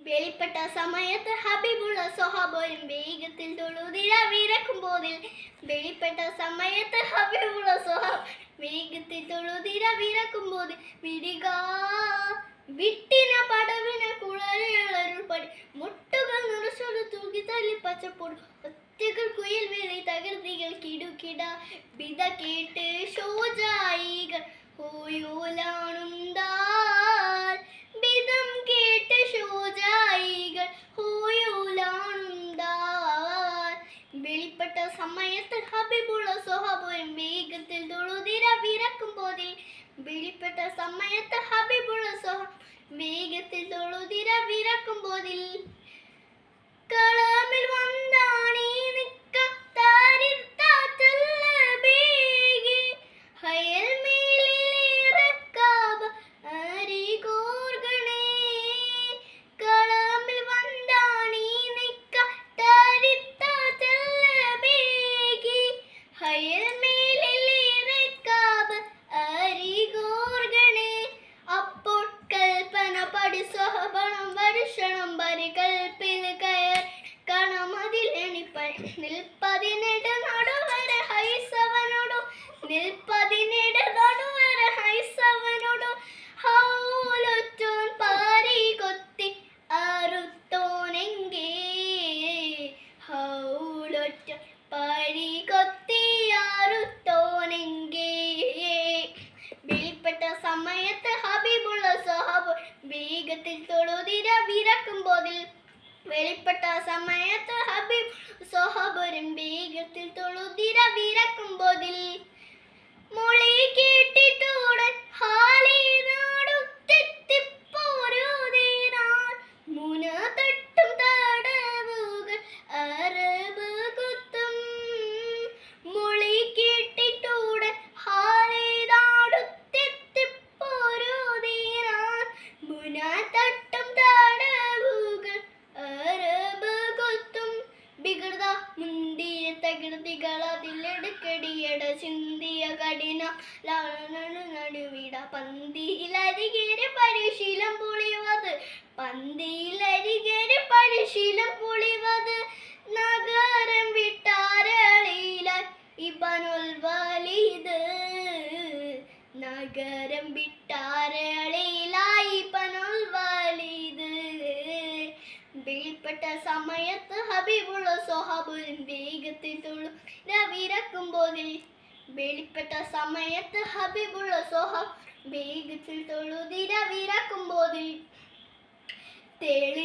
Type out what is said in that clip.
വെളിപ്പെട്ട സമയത്ത് ഹബീബുള്ള സ്വഹാബോരും വേഗത്തിൽ തൊഴുതിരവിരക്കുമ്പോതിൽ വെളിപ്പെട്ട സമയത്ത് ഹബീബുള്ള സ്വഹാബ് വേഗത്തിൽ തൊഴുതിരവിരക്കുമ്പോതിൽ വിടിക വിട്ടിന പടവിന കുളരുൾപ്പടി മുട്ടുകൾ നിറച്ചൊരു തൂക്കി തള്ളി പച്ചപ്പൊടി ഒറ്റകൾ കുയിൽ വേലി തകർത്തികൾ കിടുകിട വിത കേട്ട് ഷോജായികൾ ഹോയോലാണുണ്ടാൽ വിധം കേട്ട് ഷോജായികൾ ഹോയോലാണുണ്ടാൽ വെളിപ്പെട്ട സമയത്ത് ഹബീബുള്ള സ്വഹാബോരും വേഗത്തിൽ തൊഴുതിരവിരക്കുമ്പോതിൽ വെളിപ്പെട്ട സമയത്ത് ഹബീബുള്ള സ്വഹാബ് വേഗത്തിൽ തൊഴുതിരവിരക്കുമ്പോതിൽ കളമിൽ വന്നാണീ നിക്ക താരിത്താറ്റല്ല ബേഗി ഹയൽ മേലിറക്കാബ അരികോർഗണേ കളമിൽ വന്നാണീ നിക്ക താരിത്താറ്റല്ല ബേഗി ഹയൽ മേലിറക്കാബ അരികോർഗണേ അപ്പോൾ കൽപ്പന പടി സ്വഹബണം വർഷണം വരി കൽപ്പിൽ കയർ കണമതിൽ എണിപ്പൻ നിൽപ്പതിനെട് നടുവര ഹൈസവനോടു നിൽപ്പതിനെട് നടുവര ഹൈസവനോടു ഹൗലൊറ്റോൻ പാരി കൊത്തി അറുത്തോനെങ്കേ ഹൗലൊറ്റ പാരി കൊത്തി അറുത്തോനെങ്കേ വെളിപ്പെട്ട സമയത്ത് ഹബീബുള്ള സ്വഹാബ് വേഗത്തിൽ തൊഴുതിരവിരക്കുമ്പോതിൽ വെളിപ്പെട്ട സമയത്ത് ഹബീബ് സ്വഹാബരും വേഗത്തിൽ തൊഴുതിരവിരക്കുമ്പോതിൽ മൊളി കേട്ടിട്ടുടൻ ഹാലിനാടുത്തെത്തിപ്പോരുതിനാൽ മുന തട്ടും തടവുകൾ അറബ് കുത്തും മൊളി കേട്ടിട്ടുടൻ ഹാലിനാടുത്തെത്തിപ്പോരുതിനാൽ മുന തട്ടും തടവുകൾ അറബ് കുത്തും വികൃത മുന്തിയ തകൃതികൾ അതിലെടുക്കടിയട ചിന്തിയ കഠിന നടുവിട പന്തിയിലരികേരെ പരിശീലം പൊളിവത് പന്തിയിലരികേരെ പരിശീലം പൊളിവത് നഗരം വിട്ടാരളിയില ഇബനുൽ വലീദ് നഗരം വിട്ടാരളിയില ഇബനുൽ വലീദ് വെളിപ്പെട്ട സമയത്ത് ഹബീബുള്ള സ്വഹാബുരും വേഗത്തിൽ തൊഴുതിരവിരക്കുമ്പോതിൽ വെളിപ്പെട്ട സമയത്ത് ഹബീബുള്ള സ്വഹാബ് വേഗത്തിൽ തൊഴുതിരവിരക്കുമ്പോതിൽ തെളി